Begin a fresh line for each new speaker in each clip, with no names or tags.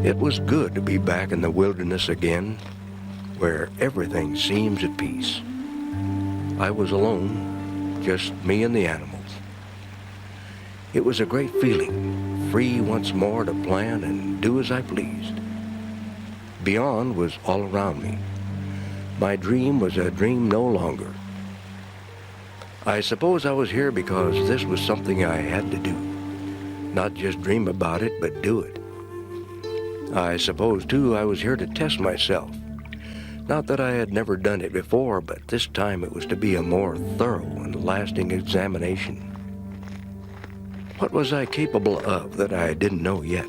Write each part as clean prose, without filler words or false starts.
It was good to be back in the wilderness again, where everything seems at peace. I was alone, just me and the animals. It was a great feeling, free once more to plan and do as I pleased. Beyond was all around me. My dream was a dream no longer. I suppose I was here because this was something I had to do. Not just dream about it, but do it. I suppose, too, I was here to test myself. Not that I had never done it before, but this time it was to be a more thorough and lasting examination. What was I capable of that I didn't know yet?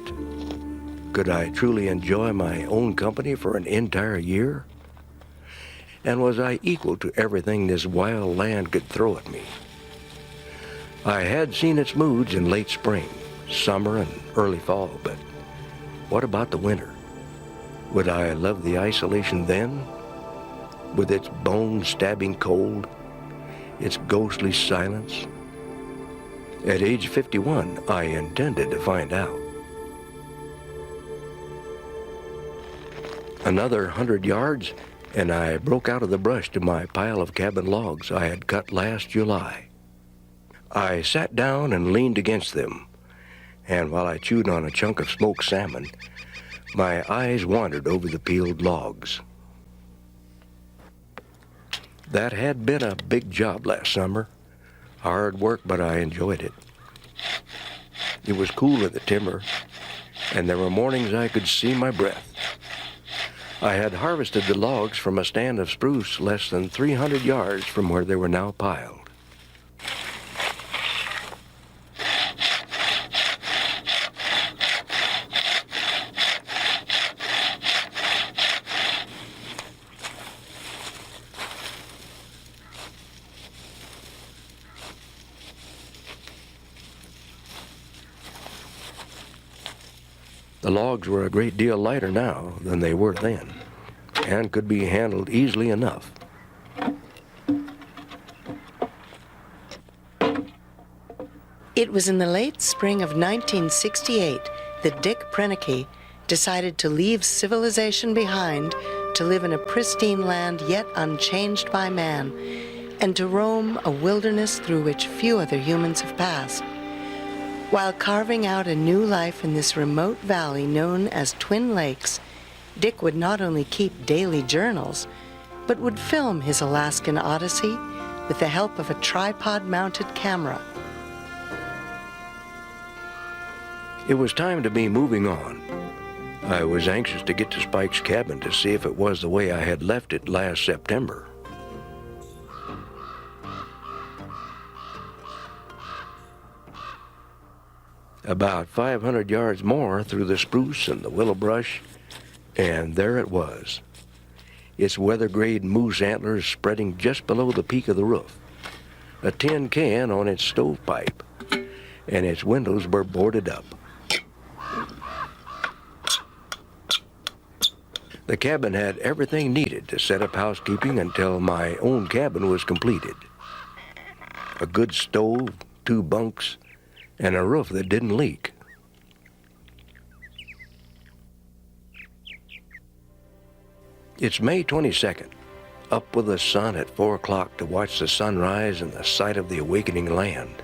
Could I truly enjoy my own company for an entire year? And was I equal to everything this wild land could throw at me? I had seen its moods in late spring, summer, and early fall, but what about the winter? Would I love the isolation then? With its bone-stabbing cold, its ghostly silence? At age 51, I intended to find out. Another 100 yards, and I broke out of the brush to my pile of cabin logs I had cut last July. I sat down and leaned against them, and while I chewed on a chunk of smoked salmon, my eyes wandered over the peeled logs. That had been a big job last summer. Hard work, but I enjoyed it. It was cool in the timber, and there were mornings I could see my breath. I had harvested the logs from a stand of spruce less than 300 yards from where they were now piled. The logs were a great deal lighter now than they were then, and could be handled easily enough.
It was in the late spring of 1968 that Dick Prenneke decided to leave civilization behind to live in a pristine land yet unchanged by man, and to roam a wilderness through which few other humans have passed. While carving out a new life in this remote valley known as Twin Lakes, Dick would not only keep daily journals, but would film his Alaskan odyssey with the help of a tripod-mounted camera.
It was time to be moving on. I was anxious to get to Spike's cabin to see if it was the way I had left it last September. About 500 yards more through the spruce and the willow brush, and there it was. Its weather-grade moose antlers spreading just below the peak of the roof, a tin can on its stovepipe, and its windows were boarded up. The cabin had everything needed to set up housekeeping until my own cabin was completed. A good stove, 2 bunks, and a roof that didn't leak. It's May 22nd, up with the sun at 4 o'clock to watch the sunrise and the sight of the awakening land.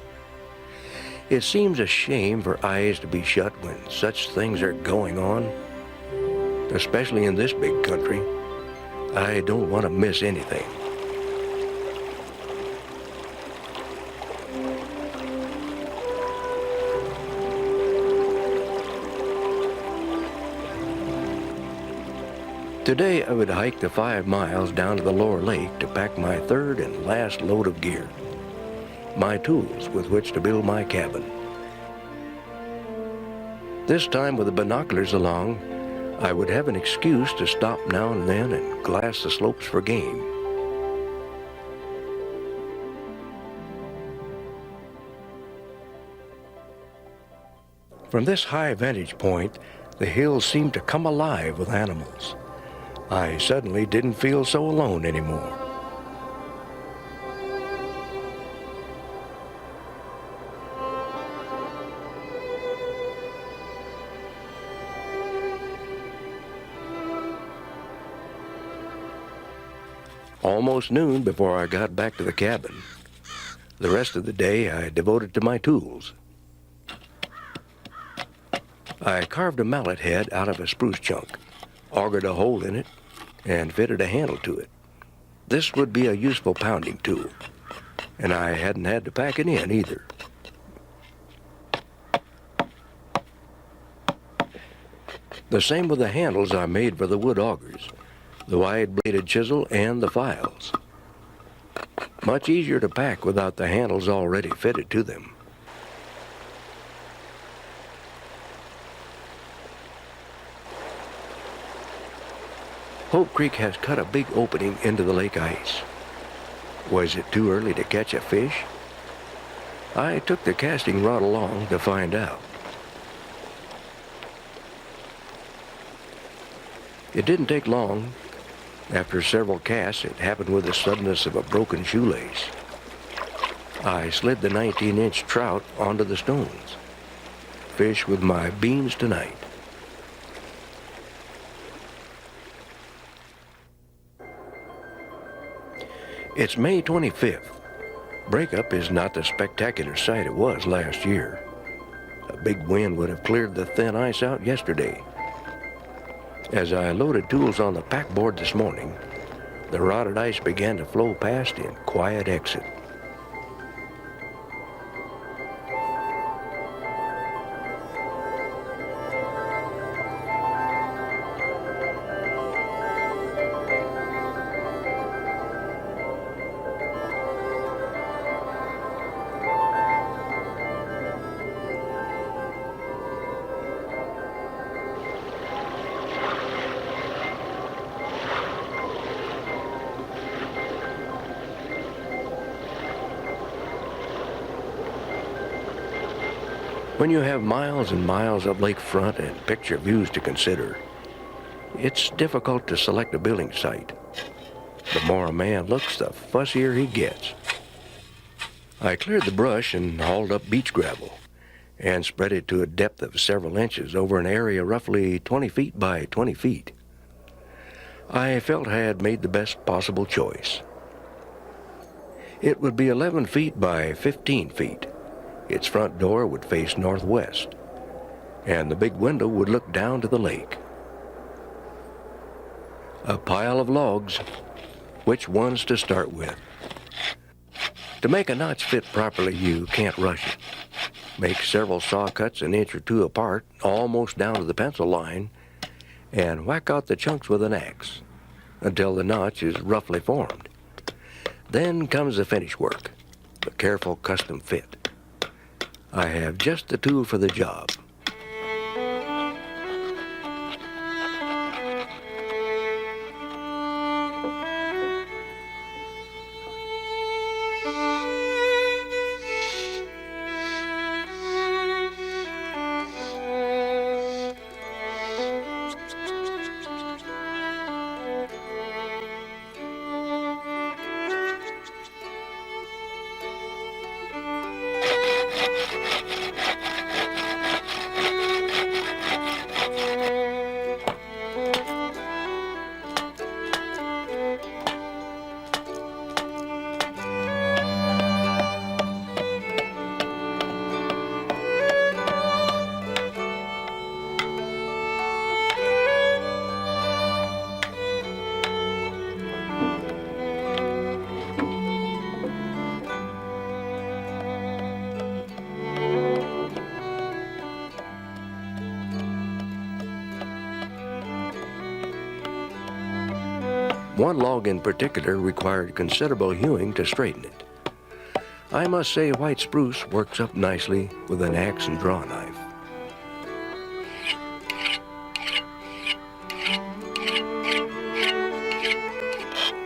It seems a shame for eyes to be shut when such things are going on, especially in this big country. I don't want to miss anything. Today I would hike the 5 miles down to the lower lake to pack my third and last load of gear, my tools with which to build my cabin. This time with the binoculars along, I would have an excuse to stop now and then and glass the slopes for game. From this high vantage point, the hills seemed to come alive with animals. I suddenly didn't feel so alone anymore. almost noon before I got back to the cabin. The rest of the day I devoted to my tools. I carved a mallet head out of a spruce chunk, augered a hole in it, and fitted a handle to it. This would be a useful pounding tool, and I hadn't had to pack it in either. The same with the handles I made for the wood augers, the wide-bladed chisel, and the files. Much easier to pack without the handles already fitted to them. Hope Creek has cut a big opening into the lake ice. Was it too early to catch a fish? I took the casting rod along to find out. It didn't take long. After several casts, it happened with the suddenness of a broken shoelace. I slid the 19-inch trout onto the stones. Fish with my beans tonight. It's May 25th. Breakup is not the spectacular sight it was last year. A big wind would have cleared the thin ice out yesterday. As I loaded tools on the packboard this morning, the rotted ice began to flow past in quiet exit. When you have miles and miles of lakefront and picture views to consider, it's difficult to select a building site. The more a man looks, the fussier he gets. I cleared the brush and hauled up beach gravel and spread it to a depth of several inches over an area roughly 20 feet by 20 feet. I felt I had made the best possible choice. It would be 11 feet by 15 feet. Its front door would face northwest, and the big window would look down to the lake. A pile of logs. Which ones to start with? To make a notch fit properly, you can't rush it. Make several saw cuts an inch or two apart, almost down to the pencil line, and whack out the chunks with an axe until the notch is roughly formed. Then comes the finish work, the careful custom fit. I have just the tool for the job. One log in particular required considerable hewing to straighten it. I must say white spruce works up nicely with an axe and draw knife.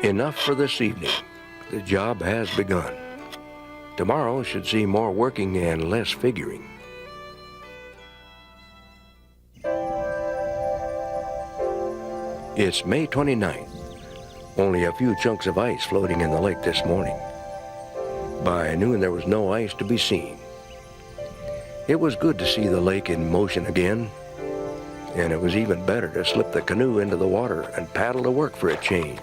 Enough for this evening. The job has begun. Tomorrow should see more working and less figuring. It's May 29th. Only a few chunks of ice floating in the lake this morning. By noon there was no ice to be seen. It was good to see the lake in motion again, and it was even better to slip the canoe into the water and paddle to work for a change.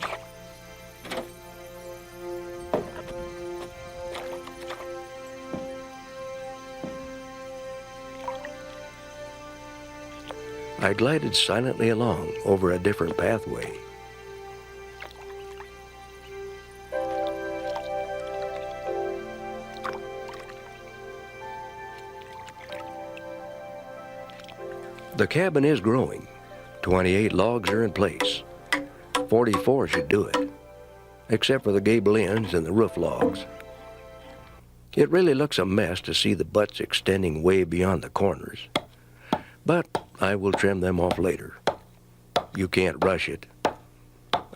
I glided silently along over a different pathway. The cabin is growing. 28 logs are in place. 44 should do it, except for the gable ends and the roof logs. It really looks a mess to see the butts extending way beyond the corners, but I will trim them off later. You can't rush it.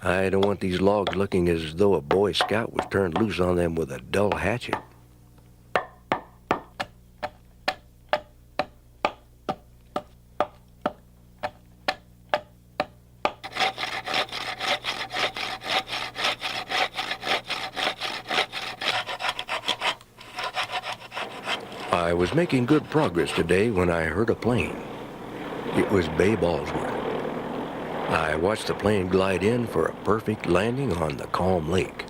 I don't want these logs looking as though a Boy Scout was turned loose on them with a dull hatchet. I was making good progress today when I heard a plane. It was Bay Ballsworth. I watched the plane glide in for a perfect landing on the calm lake.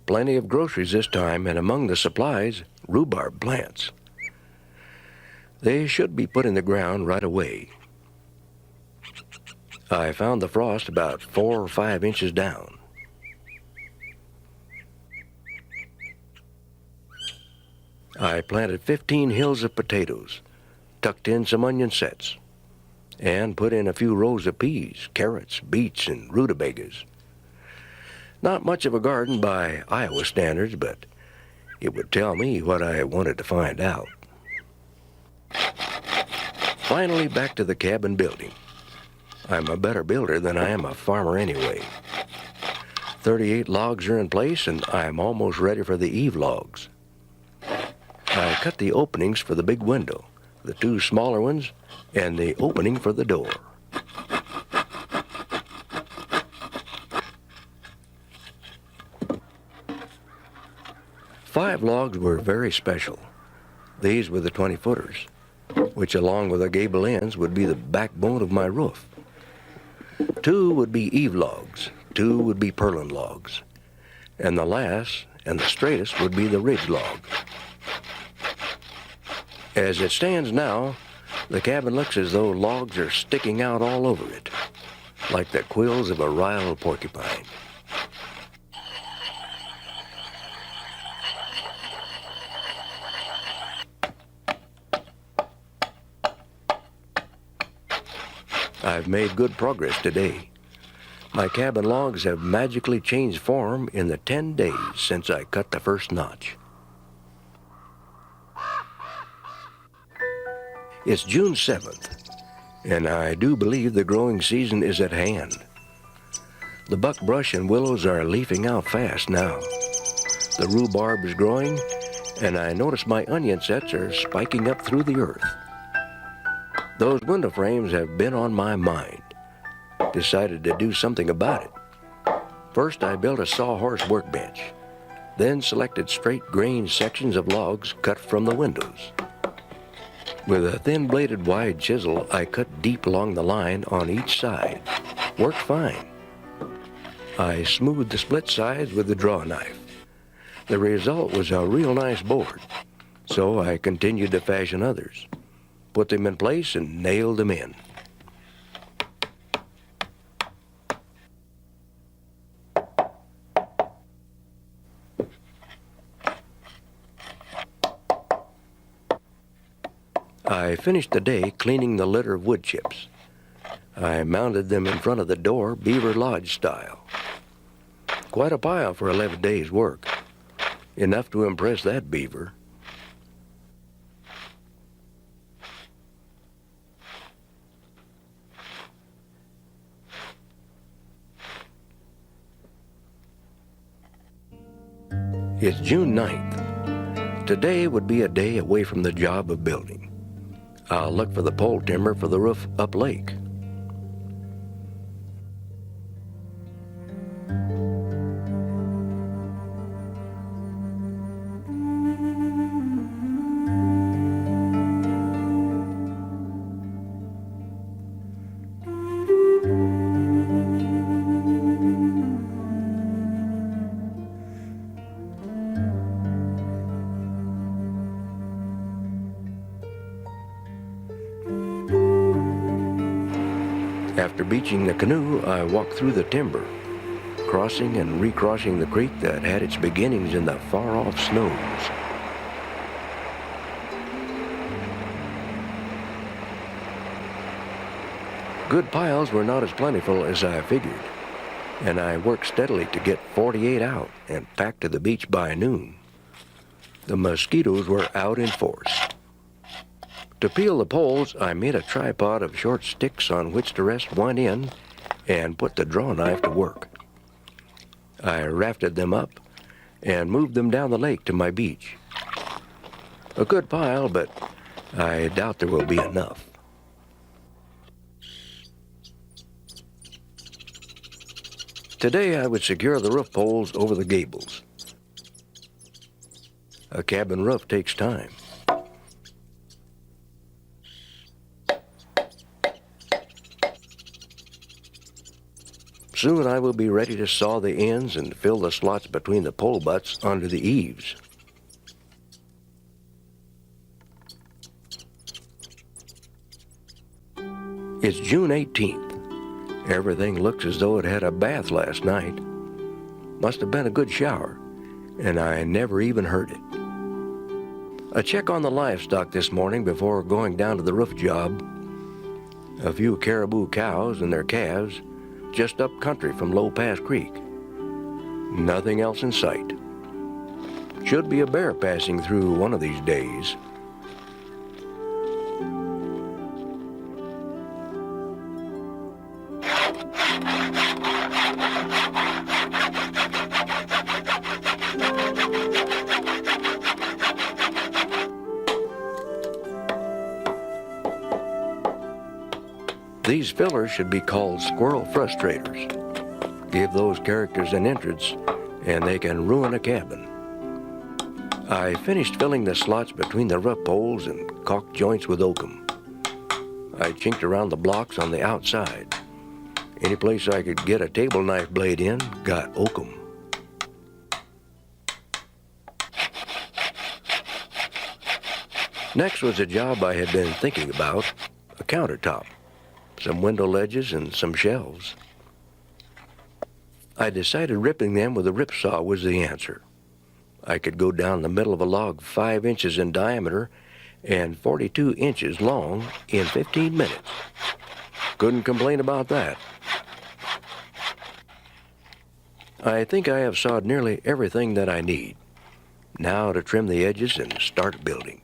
Plenty of groceries this time, and among the supplies, rhubarb plants. They should be put in the ground right away. I found the frost about 4 or 5 inches down. I planted 15 hills of potatoes, tucked in some onion sets, and put in a few rows of peas, carrots, beets, and rutabagas. Not much of a garden by Iowa standards, but it would tell me what I wanted to find out. Finally, back to the cabin building. I'm a better builder than I am a farmer anyway. 38 logs are in place, and I'm almost ready for the eave logs. I cut the openings for the big window, the 2 smaller ones, and the opening for the door. Five logs were very special. These were the 20-footers, which along with the gable ends would be the backbone of my roof. 2 would be eave logs, 2 would be purlin logs, and the last and the straightest would be the ridge log. As it stands now, the cabin looks as though logs are sticking out all over it, like the quills of a riled porcupine. I've made good progress today. My cabin logs have magically changed form in the 10 days since I cut the first notch. It's June 7th, and I do believe the growing season is at hand. The buckbrush and willows are leafing out fast now. The rhubarb is growing, and I notice my onion sets are spiking up through the earth. Those window frames have been on my mind. Decided to do something about it. First, I built a sawhorse workbench, then selected straight-grained sections of logs cut from the windows. With a thin-bladed wide chisel, I cut deep along the line on each side. Worked fine. I smoothed the split sides with the draw knife. The result was a real nice board, so I continued to fashion others, put them in place, and nailed them in. I finished the day cleaning the litter of wood chips. I mounted them in front of the door, Beaver Lodge style. Quite a pile for 11 days' work. Enough to impress that beaver. It's June 9th. Today would be a day away from the job of building. I'll look for the pole timber for the roof up lake. After beaching the canoe, I walked through the timber, crossing and recrossing the creek that had its beginnings in the far-off snows. Good piles were not as plentiful as I figured, and I worked steadily to get 48 out and packed to the beach by noon. The mosquitoes were out in force. To peel the poles, I made a tripod of short sticks on which to rest one end and put the draw knife to work. I rafted them up and moved them down the lake to my beach. A good pile, but I doubt there will be enough. Today I would secure the roof poles over the gables. A cabin roof takes time. Soon I will be ready to saw the ends and fill the slots between the pole butts under the eaves. It's June 18th. Everything looks as though it had a bath last night. Must have been a good shower, and I never even heard it. A check on the livestock this morning before going down to the roof job. A few caribou cows and their calves just up country from Low Pass Creek. Nothing else in sight. Should be a bear passing through one of these days. These fillers should be called squirrel frustrators. Give those characters an entrance, and they can ruin a cabin. I finished filling the slots between the roof poles and caulked joints with oakum. I chinked around the blocks on the outside. Any place I could get a table knife blade in, got oakum. Next was a job I had been thinking about, a countertop. Some window ledges and some shelves. I decided ripping them with a rip saw was the answer. I could go down the middle of a log 5 inches in diameter and 42 inches long in 15 minutes. Couldn't complain about that. I think I have sawed nearly everything that I need. Now to trim the edges and start building.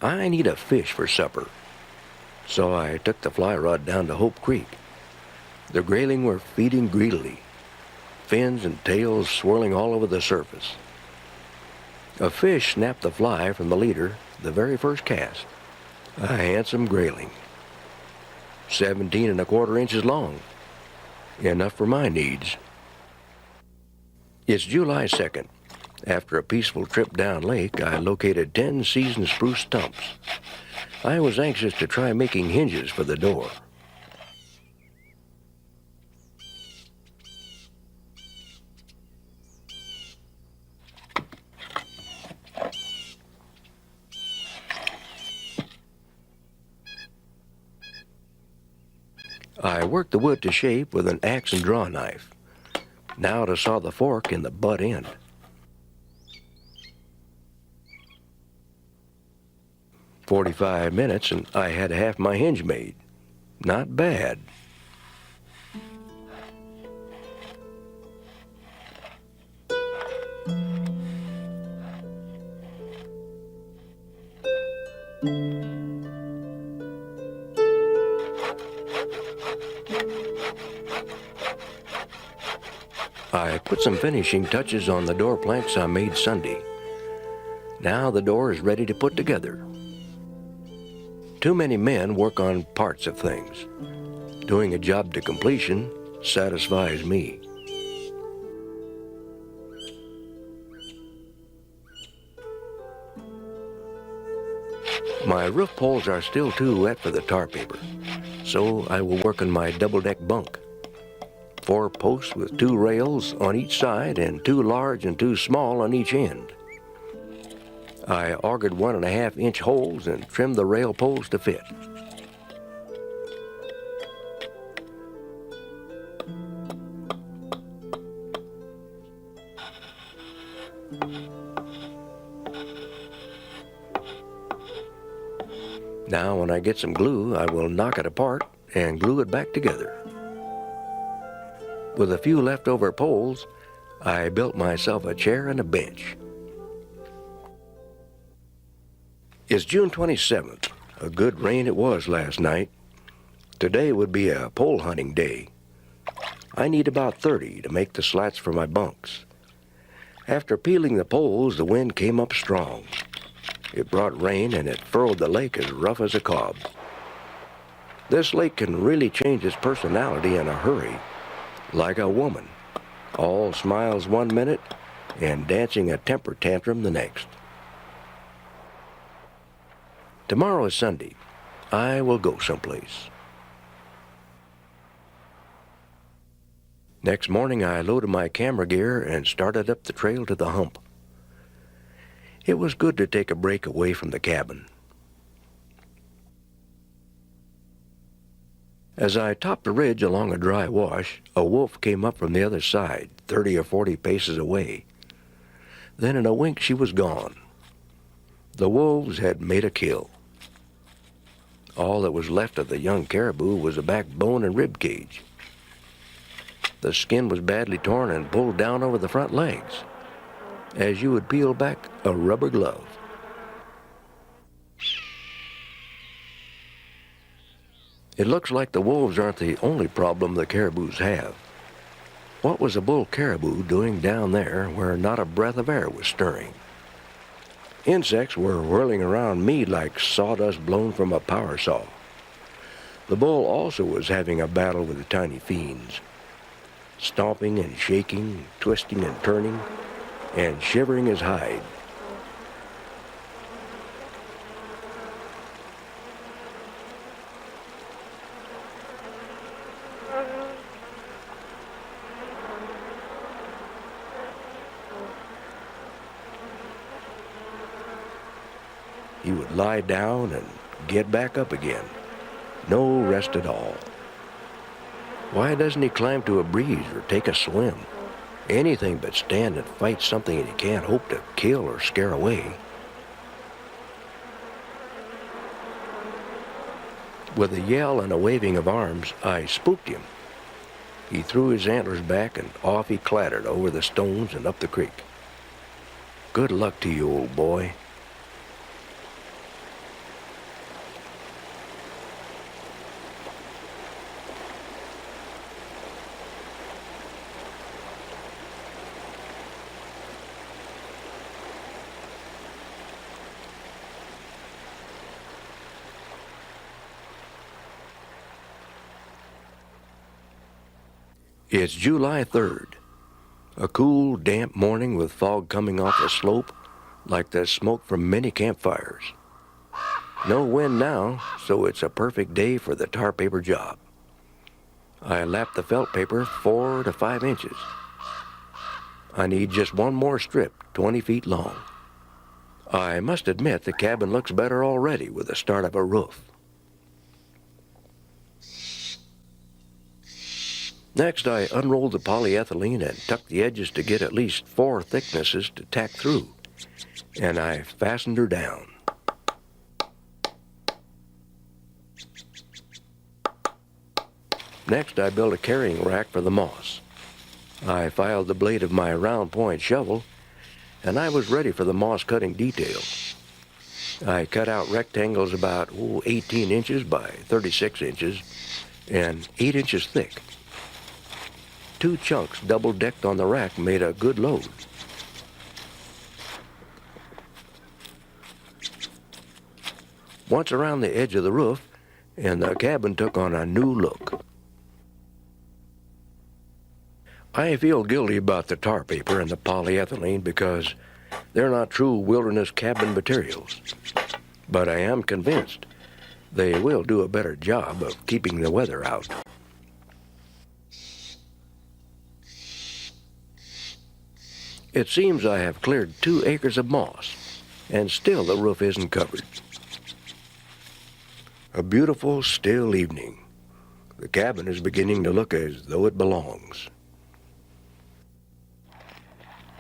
I need a fish for supper, so I took the fly rod down to Hope Creek. The grayling were feeding greedily, fins and tails swirling all over the surface. A fish snapped the fly from the leader the very first cast. A handsome grayling, 17 1/4 inches long, enough for my needs. It's July 2nd. After a peaceful trip down lake, I located 10 seasoned spruce stumps. I was anxious to try making hinges for the door. I worked the wood to shape with an axe and draw knife. Now to saw the fork in the butt end. "45 minutes and I had half my hinge made. Not bad." I put some finishing touches on the door planks I made Sunday. Now the door is ready to put together. Too many men work on parts of things. Doing a job to completion satisfies me. My roof poles are still too wet for the tar paper, so I will work on my double-deck bunk. 4 posts with 2 rails on each side and 2 large and 2 small on each end. I augered 1.5-inch holes and trimmed the rail poles to fit. Now, when I get some glue, I will knock it apart and glue it back together. With a few leftover poles, I built myself a chair and a bench. It's June 27th. A good rain it was last night. Today would be a pole hunting day. I need about 30 to make the slats for my bunks. After peeling the poles, the wind came up strong. It brought rain and it furrowed the lake as rough as a cob. This lake can really change its personality in a hurry, like a woman, all smiles one minute and dancing a temper tantrum the next. Tomorrow is Sunday. I will go someplace. Next morning, I loaded my camera gear and started up the trail to the hump. It was good to take a break away from the cabin. As I topped the ridge along a dry wash, a wolf came up from the other side, 30 or 40 paces away. Then in a wink she was gone. The wolves had made a kill. All that was left of the young caribou was a backbone and rib cage. The skin was badly torn and pulled down over the front legs, as you would peel back a rubber glove. It looks like the wolves aren't the only problem the caribous have. What was a bull caribou doing down there where not a breath of air was stirring? Insects were whirling around me like sawdust blown from a power saw. The bull also was having a battle with the tiny fiends, stomping and shaking, twisting and turning, and shivering his hide. He would lie down and get back up again. No rest at all. Why doesn't he climb to a breeze or take a swim? Anything but stand and fight something he can't hope to kill or scare away. With a yell and a waving of arms, I spooked him. He threw his antlers back and off he clattered over the stones and up the creek. Good luck to you, old boy. It's July 3rd, a cool, damp morning with fog coming off the slope like the smoke from many campfires. No wind now, so it's a perfect day for the tar paper job. I lapped the felt paper 4 to 5 inches. I need just one more strip, 20 feet long. I must admit the cabin looks better already with the start of a roof. Next, I unrolled the polyethylene and tucked the edges to get at least 4 thicknesses to tack through, and I fastened her down. Next, I built a carrying rack for the moss. I filed the blade of my round point shovel, and I was ready for the moss cutting detail. I cut out rectangles about 18 inches by 36 inches and 8 inches thick. 2 chunks double-decked on the rack made a good load. Once around the edge of the roof, and the cabin took on a new look. I feel guilty about the tar paper and the polyethylene because they're not true wilderness cabin materials. But I am convinced they will do a better job of keeping the weather out. It seems I have cleared 2 acres of moss, and still the roof isn't covered. A beautiful, still evening. The cabin is beginning to look as though it belongs.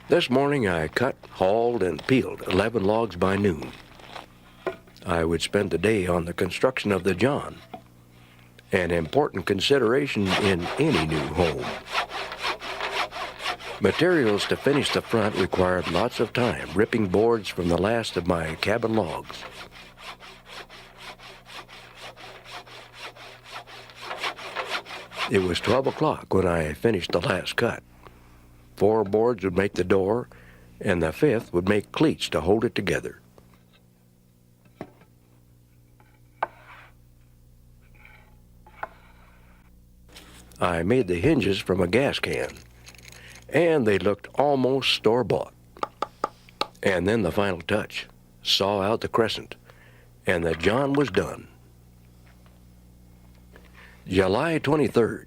This morning I cut, hauled, and peeled 11 logs by noon. I would spend the day on the construction of the John, an important consideration in any new home. Materials to finish the front required lots of time ripping boards from the last of my cabin logs. It was 12 o'clock when I finished the last cut. 4 boards would make the door, and the 5th would make cleats to hold it together. I made the hinges from a gas can, and they looked almost store-bought. And then the final touch, saw out the crescent, and the John was done. July 23rd,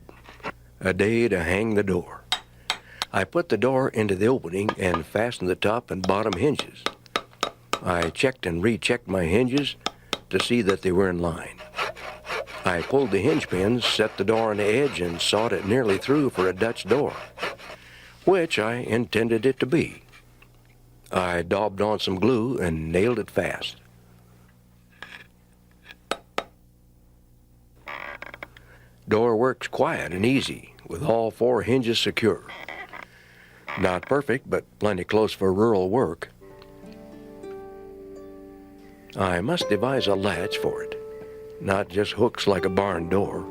a day to hang the door. I put the door into the opening and fastened the top and bottom hinges. I checked and rechecked my hinges to see that they were in line. I pulled the hinge pins, set the door on the edge, and sawed it nearly through for a Dutch door, which I intended it to be. I daubed on some glue and nailed it fast. Door works quiet and easy, with all 4 hinges secure. Not perfect, but plenty close for rural work. I must devise a latch for it, not just hooks like a barn door.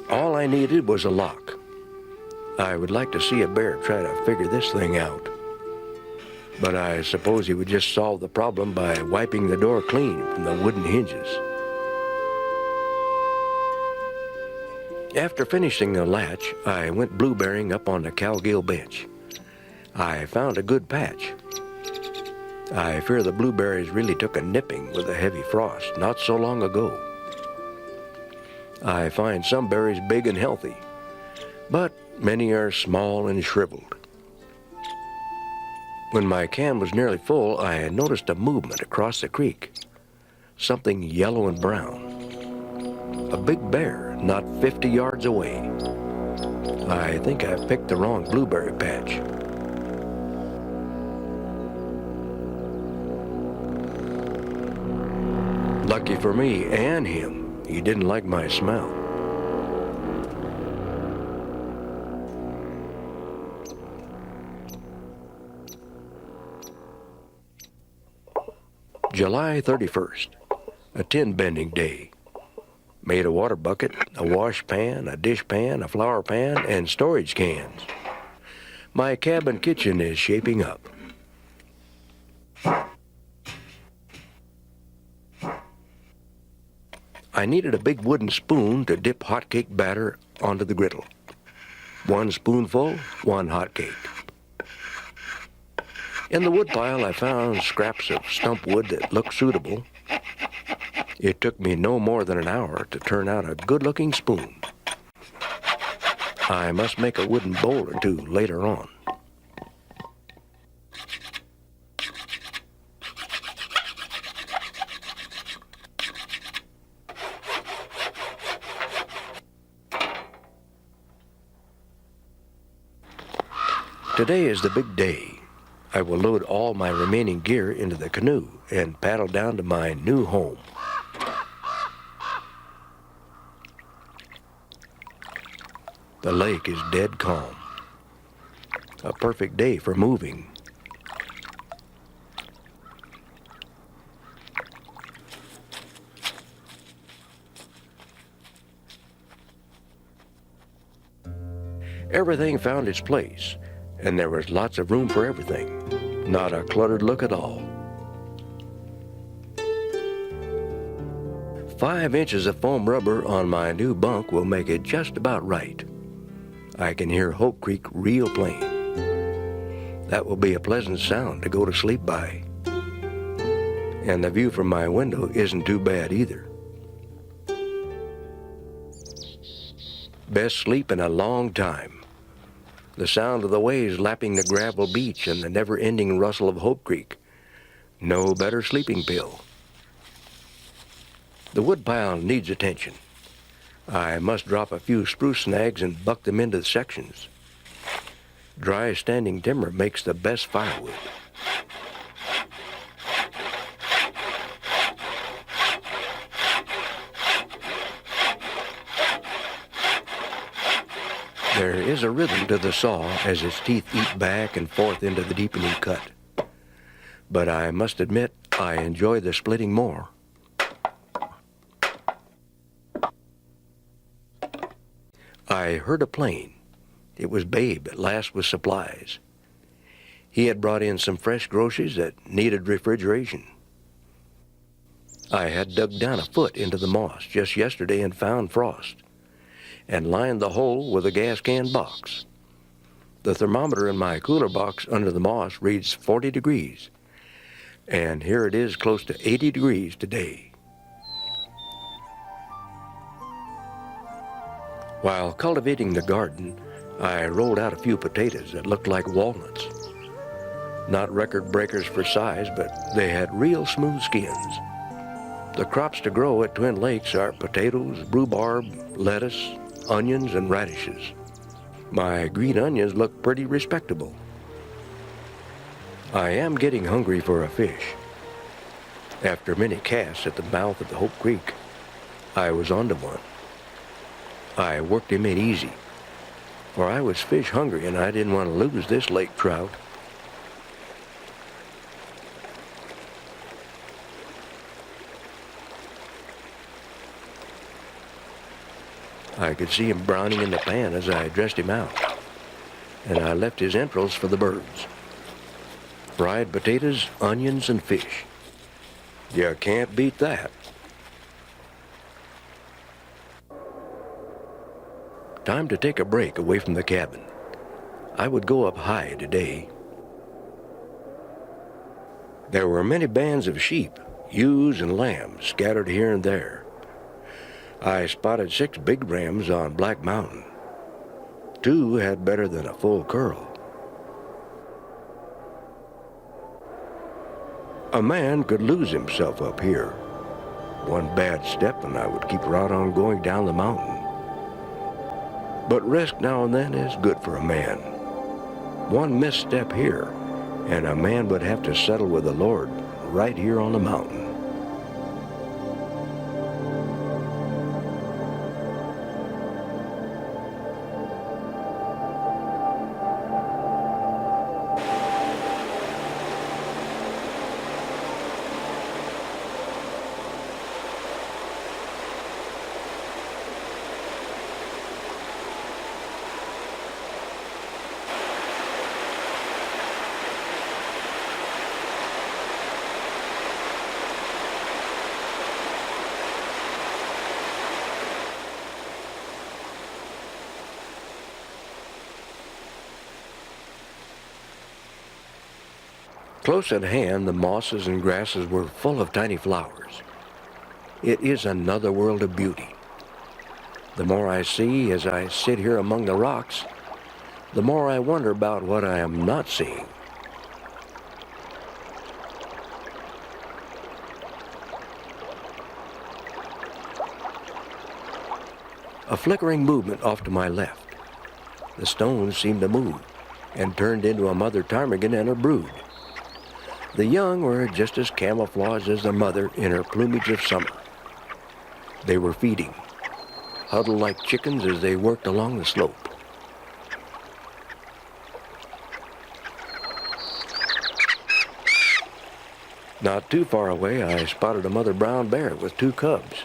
All I needed was a lock. I would like to see a bear try to figure this thing out. But I suppose he would just solve the problem by wiping the door clean from the wooden hinges. After finishing the latch, I went blueberrying up on the cowgill bench. I found a good patch. I fear the blueberries really took a nipping with a heavy frost not so long ago. I find some berries big and healthy, but many are small and shriveled. When my can was nearly full, I had noticed a movement across the creek. Something yellow and brown. A big bear not 50 yards away. I think I picked the wrong blueberry patch. Lucky for me and him, he didn't like my smell. July 31st, a tin bending day. Made a water bucket, a wash pan, a dish pan, a flour pan, and storage cans. My cabin kitchen is shaping up. I needed a big wooden spoon to dip hotcake batter onto the griddle. 1 spoonful, 1 hotcake. In the woodpile, I found scraps of stump wood that looked suitable. It took me no more than an hour to turn out a good-looking spoon. I must make a wooden bowl or 2 later on. Today is the big day. I will load all my remaining gear into the canoe and paddle down to my new home. The lake is dead calm. A perfect day for moving. Everything found its place, and there was lots of room for everything. Not a cluttered look at all. 5 inches of foam rubber on my new bunk will make it just about right. I can hear Hope Creek real plain. That will be a pleasant sound to go to sleep by. And the view from my window isn't too bad either. Best sleep in a long time. The sound of the waves lapping the gravel beach and the never-ending rustle of Hope Creek. No better sleeping pill. The woodpile needs attention. I must drop a few spruce snags and buck them into sections. Dry standing timber makes the best firewood. There is a rhythm to the saw as its teeth eat back and forth into the deepening cut. But I must admit I enjoy the splitting more. I heard a plane. It was Babe at last with supplies. He had brought in some fresh groceries that needed refrigeration. I had dug down a foot into the moss just yesterday and found frost, and lined the hole with a gas can box. The thermometer in my cooler box under the moss reads 40 degrees, and here it is close to 80 degrees today. While cultivating the garden, I rolled out a few potatoes that looked like walnuts. Not record breakers for size, but they had real smooth skins. The crops to grow at Twin Lakes are potatoes, rhubarb, lettuce, onions, and radishes. My green onions look pretty respectable. I am getting hungry for a fish. After many casts at the mouth of the Hope Creek, I was onto one. I worked him in easy, for I was fish hungry and I didn't want to lose this lake trout. I could see him browning in the pan as I dressed him out, and I left his entrails for the birds. Fried potatoes, onions, and fish. You can't beat that. Time to take a break away from the cabin. I would go up high today. There were many bands of sheep, ewes, and lambs scattered here and there. I spotted 6 big rams on Black Mountain. 2 had better than a full curl. A man could lose himself up here. One bad step and I would keep right on going down the mountain. But risk now and then is good for a man. One misstep here, and a man would have to settle with the Lord right here on the mountain. Close at hand, the mosses and grasses were full of tiny flowers. It is another world of beauty. The more I see as I sit here among the rocks, the more I wonder about what I am not seeing. A flickering movement off to my left. The stones seemed to move and turned into a mother ptarmigan and her brood. The young were just as camouflaged as the mother in her plumage of summer. They were feeding, huddled like chickens as they worked along the slope. Not too far away, I spotted a mother brown bear with 2 cubs.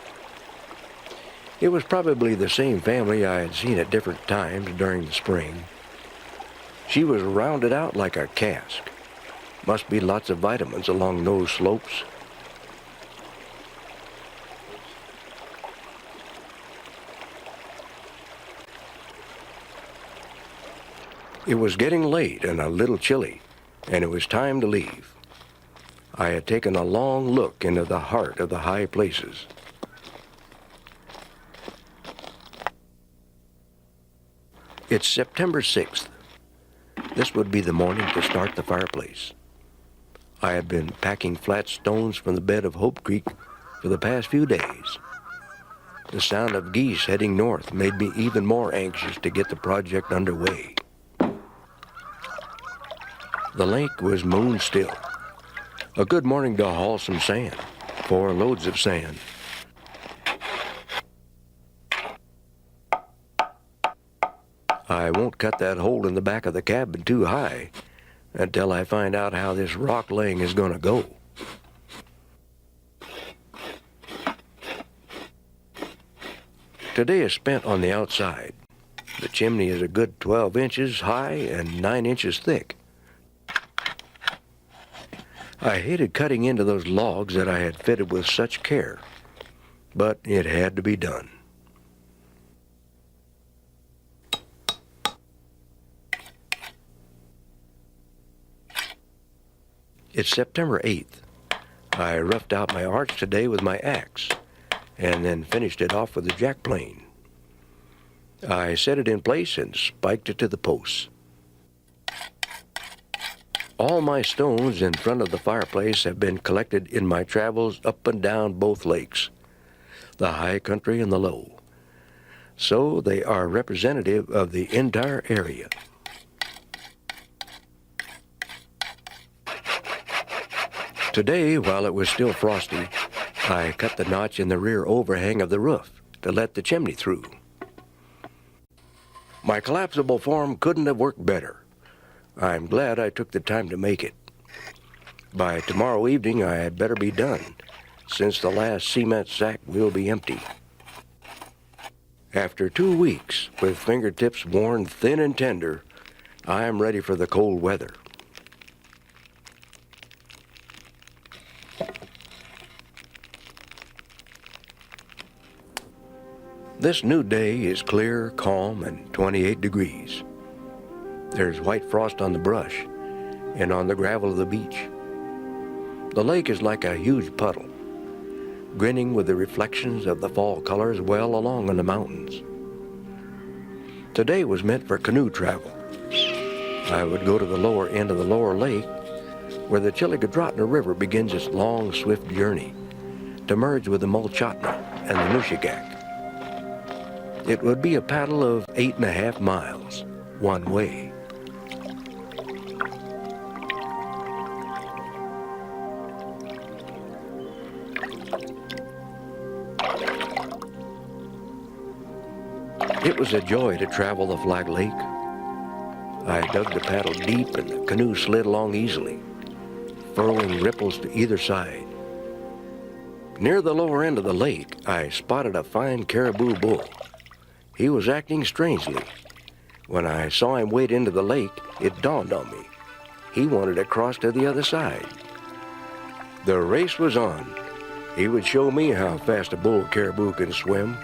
It was probably the same family I had seen at different times during the spring. She was rounded out like a cask. Must be lots of vitamins along those slopes. It was getting late and a little chilly, and it was time to leave. I had taken a long look into the heart of the high places. It's September 6th. This would be the morning to start the fireplace. I had been packing flat stones from the bed of Hope Creek for the past few days. The sound of geese heading north made me even more anxious to get the project underway. The lake was moon still. A good morning to haul some sand, 4 loads of sand. I won't cut that hole in the back of the cabin too high until I find out how this rock laying is going to go. Today is spent on the outside. The chimney is a good 12 inches high and 9 inches thick. I hated cutting into those logs that I had fitted with such care, but it had to be done. It's September 8th. I roughed out my arch today with my axe, and then finished it off with a jack plane. I set it in place and spiked it to the posts. All my stones in front of the fireplace have been collected in my travels up and down both lakes, the high country and the low. So they are representative of the entire area. Today, while it was still frosty, I cut the notch in the rear overhang of the roof to let the chimney through. My collapsible form couldn't have worked better. I'm glad I took the time to make it. By tomorrow evening, I had better be done, since the last cement sack will be empty. After 2 weeks, with fingertips worn thin and tender, I am ready for the cold weather. This new day is clear, calm, and 28 degrees. There's white frost on the brush and on the gravel of the beach. The lake is like a huge puddle, grinning with the reflections of the fall colors well along in the mountains. Today was meant for canoe travel. I would go to the lower end of the lower lake, where the Chilligadratna River begins its long, swift journey to merge with the Mulchatna and the Nushagak. It would be a paddle of 8.5 miles, one way. It was a joy to travel the Flag Lake. I dug the paddle deep and the canoe slid along easily, furrowing ripples to either side. Near the lower end of the lake, I spotted a fine caribou bull. He was acting strangely. When I saw him wade into the lake, it dawned on me. He wanted to cross to the other side. The race was on. He would show me how fast a bull caribou can swim.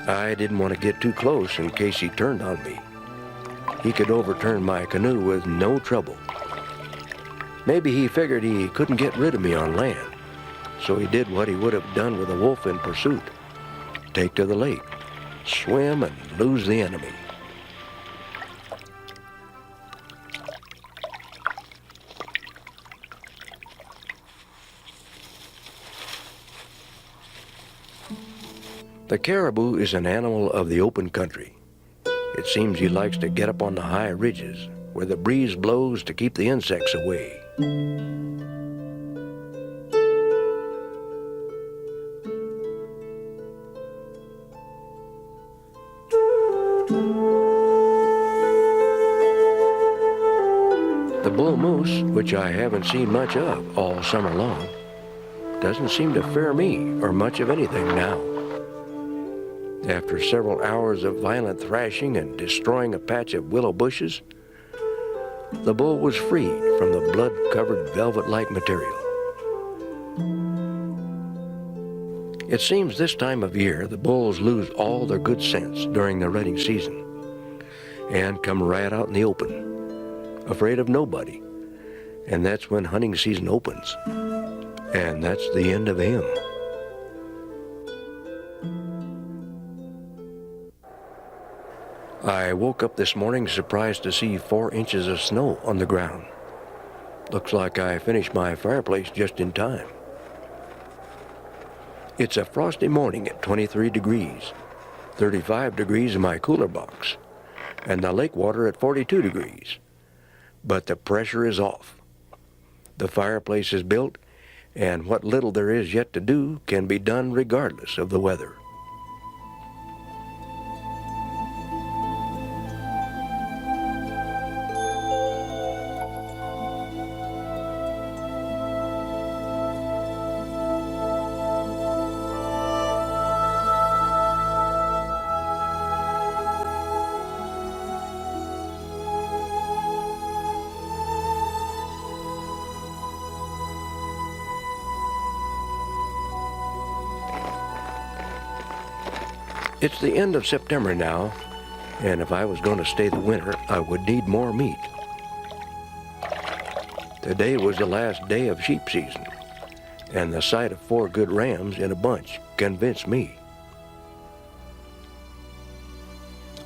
I didn't want to get too close in case he turned on me. He could overturn my canoe with no trouble. Maybe he figured he couldn't get rid of me on land, so he did what he would have done with a wolf in pursuit. Take to the lake, swim, and lose the enemy. The caribou is an animal of the open country. It seems he likes to get up on the high ridges where the breeze blows to keep the insects away. The bull moose, which I haven't seen much of all summer long, doesn't seem to fear me or much of anything now. After several hours of violent thrashing and destroying a patch of willow bushes, the bull was freed from the blood-covered velvet-like material. It seems this time of year the bulls lose all their good sense during the rutting season and come right out in the open, afraid of nobody. And that's when hunting season opens. And that's the end of him. I woke up this morning surprised to see 4 inches of snow on the ground. Looks like I finished my fireplace just in time. It's a frosty morning at 23 degrees, 35 degrees in my cooler box, and the lake water at 42 degrees. But the pressure is off. The fireplace is built, and what little there is yet to do can be done regardless of the weather. It's the end of September now, and if I was going to stay the winter, I would need more meat. Today was the last day of sheep season, and the sight of 4 good rams in a bunch convinced me.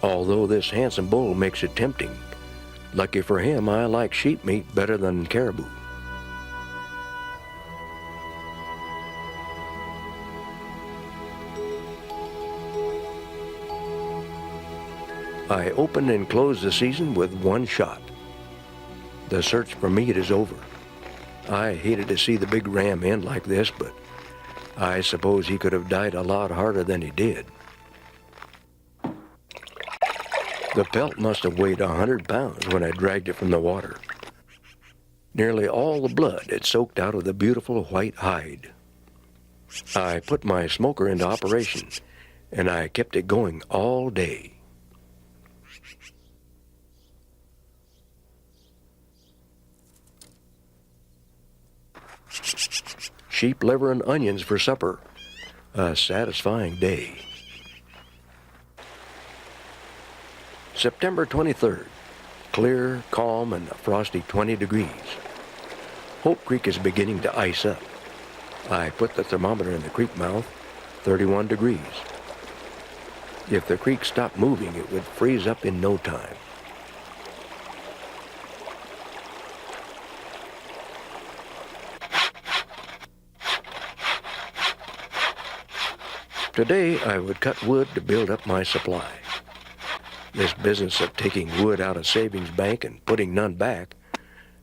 Although this handsome bull makes it tempting, lucky for him, I like sheep meat better than caribou. I opened and closed the season with 1 shot. The search for meat is over. I hated to see the big ram end like this, but I suppose he could have died a lot harder than he did. The pelt must have weighed 100 pounds when I dragged it from the water. Nearly all the blood had soaked out of the beautiful white hide. I put my smoker into operation, and I kept it going all day. Sheep liver and onions for supper. A satisfying day. September 23rd. Clear, calm, and a frosty 20 degrees. Hope Creek is beginning to ice up. I put the thermometer in the creek mouth, 31 degrees. If the creek stopped moving, it would freeze up in no time. Today, I would cut wood to build up my supply. This business of taking wood out of savings bank and putting none back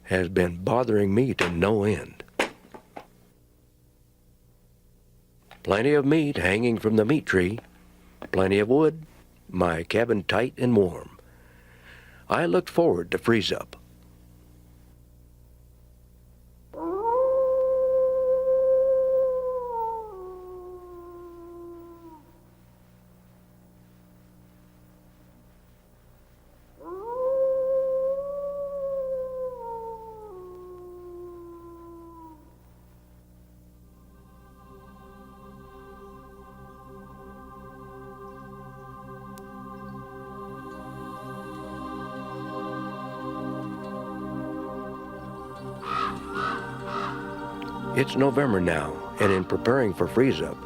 has been bothering me to no end. Plenty of meat hanging from the meat tree, plenty of wood, my cabin tight and warm. I looked forward to freeze up. It's November now, and in preparing for freeze-up,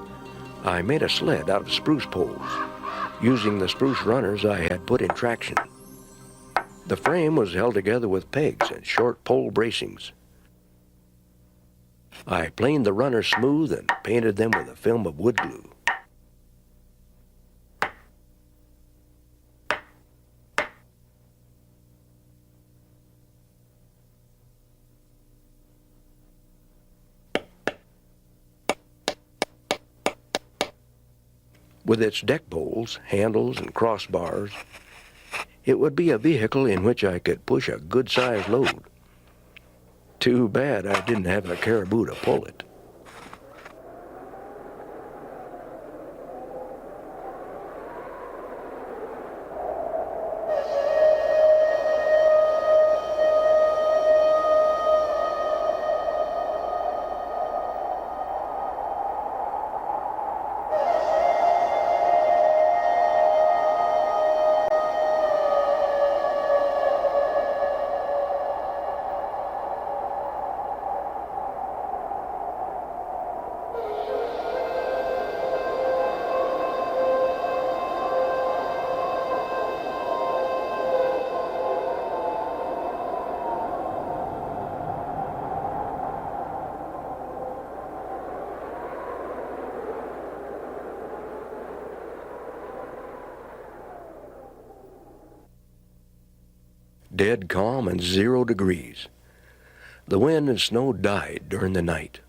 I made a sled out of spruce poles, using the spruce runners I had put in traction. The frame was held together with pegs and short pole bracings. I planed the runners smooth and painted them with a film of wood glue. With its deck bolts, handles, and crossbars, it would be a vehicle in which I could push a good-sized load. Too bad I didn't have a caribou to pull it. dead calm and 0 degrees. The wind and snow died during the night.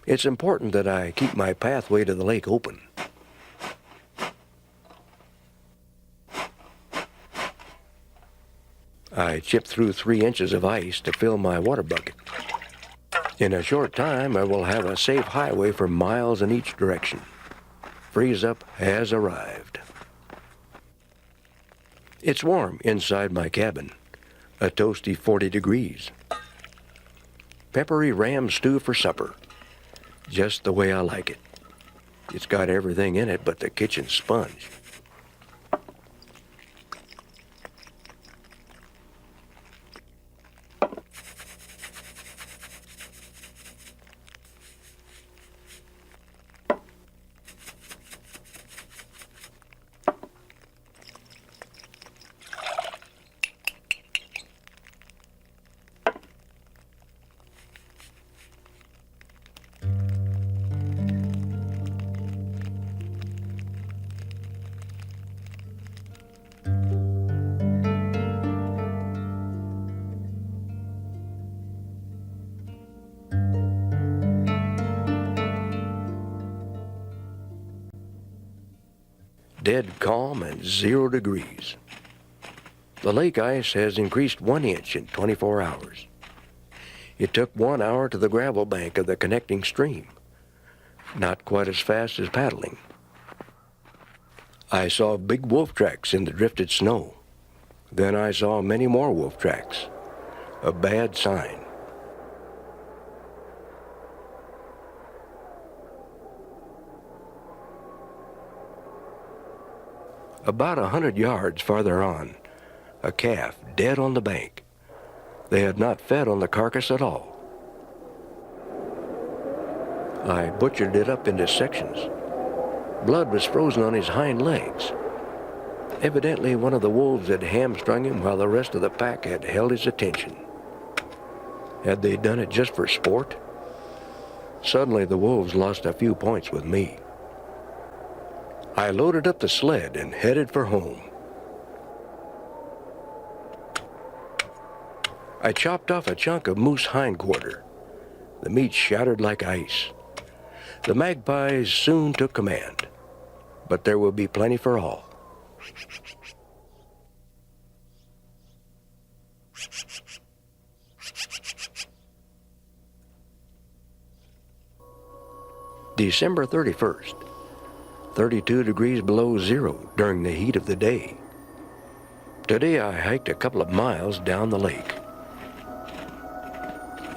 It's important that I keep my pathway to the lake open. I chipped through 3 inches of ice to fill my water bucket. In a short time, I will have a safe highway for miles in each direction. Freeze up has arrived. It's warm inside my cabin, a toasty 40 degrees. Peppery ram stew for supper, just the way I like it. It's got everything in it but the kitchen sponge. Dead calm and 0 degrees. The lake ice has increased 1 inch in 24 hours. It took 1 hour to the gravel bank of the connecting stream. Not quite as fast as paddling. I saw big wolf tracks in the drifted snow. Then I saw many more wolf tracks. A bad sign. About 100 yards farther on, a calf dead on the bank. They had not fed on the carcass at all. I butchered it up into sections. Blood was frozen on his hind legs. Evidently, one of the wolves had hamstrung him while the rest of the pack had held his attention. Had they done it just for sport? Suddenly, the wolves lost a few points with me. I loaded up the sled and headed for home. I chopped off a chunk of moose hindquarter. The meat shattered like ice. The magpies soon took command, but there will be plenty for all. December 31st. 32 degrees below 0 during the heat of the day. Today I hiked a couple of miles down the lake.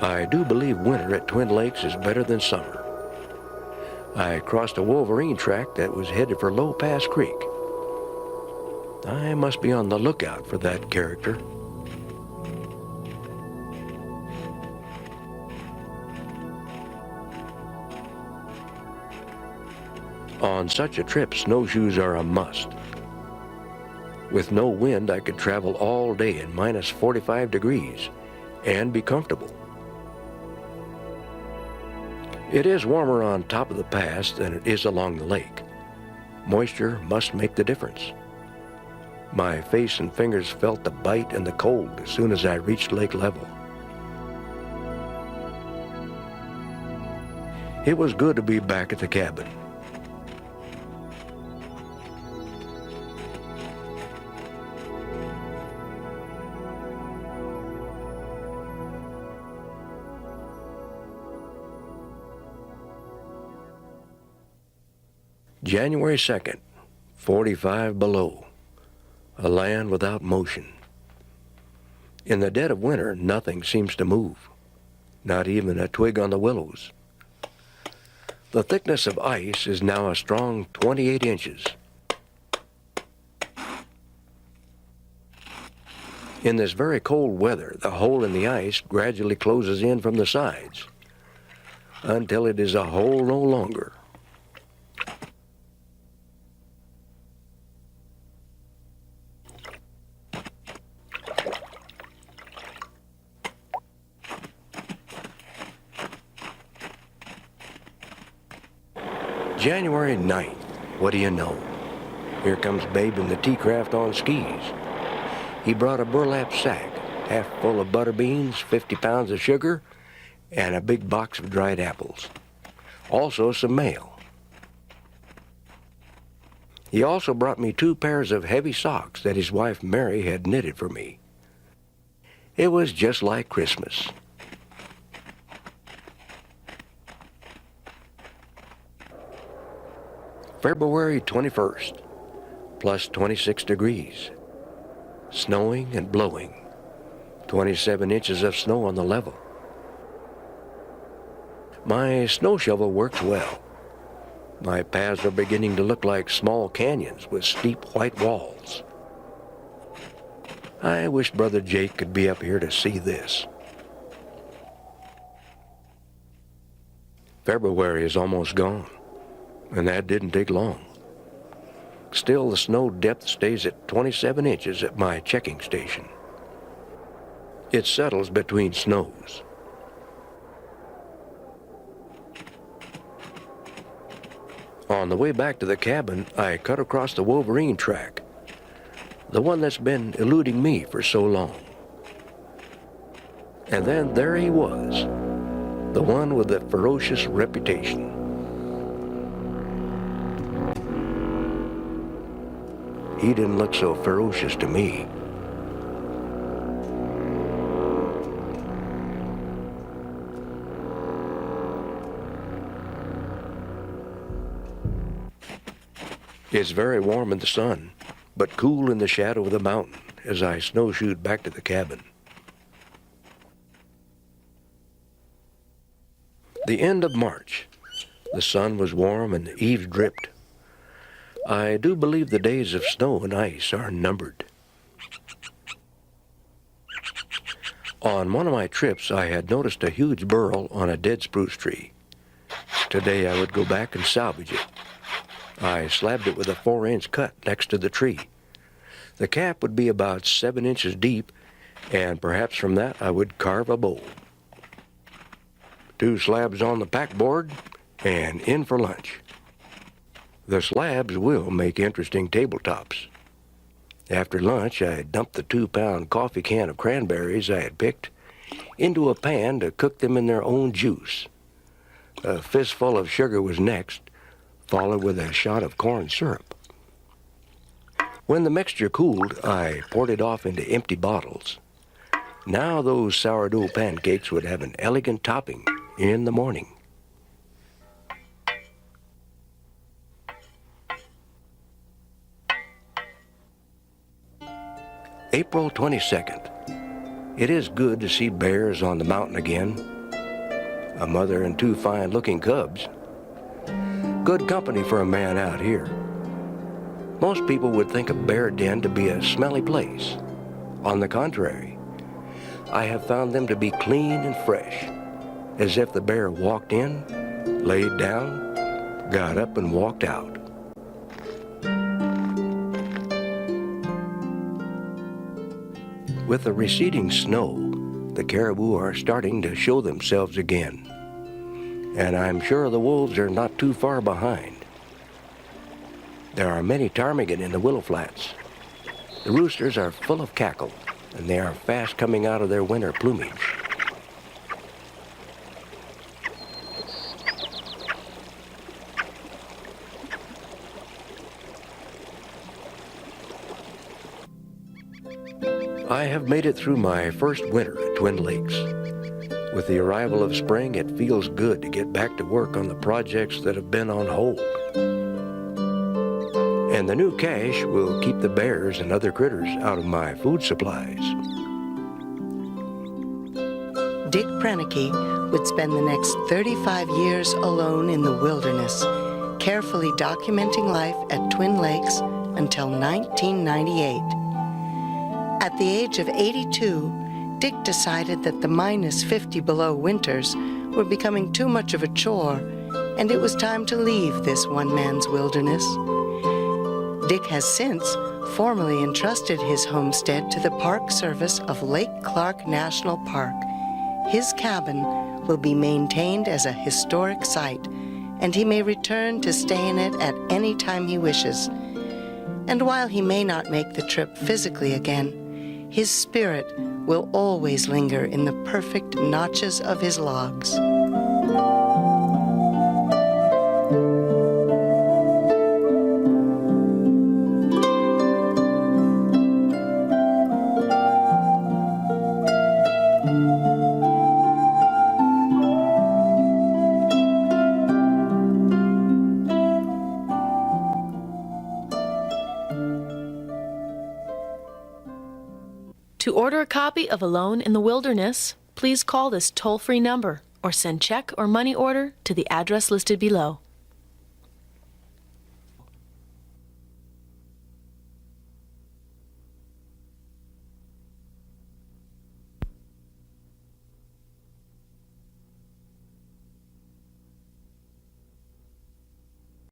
I do believe winter at Twin Lakes is better than summer. I crossed a wolverine track that was headed for Low Pass Creek. I must be on the lookout for that character. On such a trip, snowshoes are a must. With no wind, I could travel all day in minus 45 degrees and be comfortable. It is warmer on top of the pass than it is along the lake. Moisture must make the difference. My face and fingers felt the bite and the cold as soon as I reached lake level. It was good to be back at the cabin. January 2nd, 45 below, a land without motion. In the dead of winter, nothing seems to move, not even a twig on the willows. The thickness of ice is now a strong 28 inches. In this very cold weather, the hole in the ice gradually closes in from the sides until it is a hole no longer. January 9th, what do you know? Here comes Babe in the tea-craft on skis. He brought a burlap sack, half full of butter beans, 50 pounds of sugar, and a big box of dried apples. Also some mail. He also brought me 2 pairs of heavy socks that his wife Mary had knitted for me. It was just like Christmas. February 21st, plus 26 degrees. Snowing and blowing. 27 inches of snow on the level. My snow shovel works well. My paths are beginning to look like small canyons with steep white walls. I wish Brother Jake could be up here to see this. February is almost gone, and that didn't take long. Still, the snow depth stays at 27 inches at my checking station. It settles between snows. On the way back to the cabin, I cut across the Wolverine track, the one that's been eluding me for so long. And then there he was, the one with the ferocious reputation. He didn't look so ferocious to me. It's very warm in the sun, but cool in the shadow of the mountain as I snowshoed back to the cabin. The end of March. The sun was warm and the eaves dripped. I do believe the days of snow and ice are numbered. On one of my trips, I had noticed a huge burl on a dead spruce tree. Today I would go back and salvage it. I slabbed it with a 4-inch cut next to the tree. The cap would be about 7 inches deep, and perhaps from that I would carve a bowl. 2 slabs on the packboard, and in for lunch. The slabs will make interesting tabletops. After lunch, I dumped the 2-pound coffee can of cranberries I had picked into a pan to cook them in their own juice. A fistful of sugar was next, followed with a shot of corn syrup. When the mixture cooled, I poured it off into empty bottles. Now those sourdough pancakes would have an elegant topping in the morning. April 22nd. It is good to see bears on the mountain again. A mother and 2 fine-looking cubs. Good company for a man out here. Most people would think a bear den to be a smelly place. On the contrary, I have found them to be clean and fresh, as if the bear walked in, laid down, got up and walked out. With the receding snow, the caribou are starting to show themselves again. And I'm sure the wolves are not too far behind. There are many ptarmigan in the willow flats. The roosters are full of cackle, and they are fast coming out of their winter plumage. I have made it through my first winter at Twin Lakes. With the arrival of spring, it feels good to get back to work on the projects that have been on hold. And the new cash will keep the bears and other critters out of my food supplies.
Dick Prenneke would spend the next 35 years alone in the wilderness, carefully documenting life at Twin Lakes until 1998. At the age of 82, Dick decided that the minus 50 below winters were becoming too much of a chore, and it was time to leave this one man's wilderness. Dick has since formally entrusted his homestead to the Park Service of Lake Clark National Park. His cabin will be maintained as a historic site, and he may return to stay in it at any time he wishes. And while he may not make the trip physically again, his spirit will always linger in the perfect notches of his logs.
To order a copy of Alone in the Wilderness, please call this toll-free number or send check or money order to the address listed below.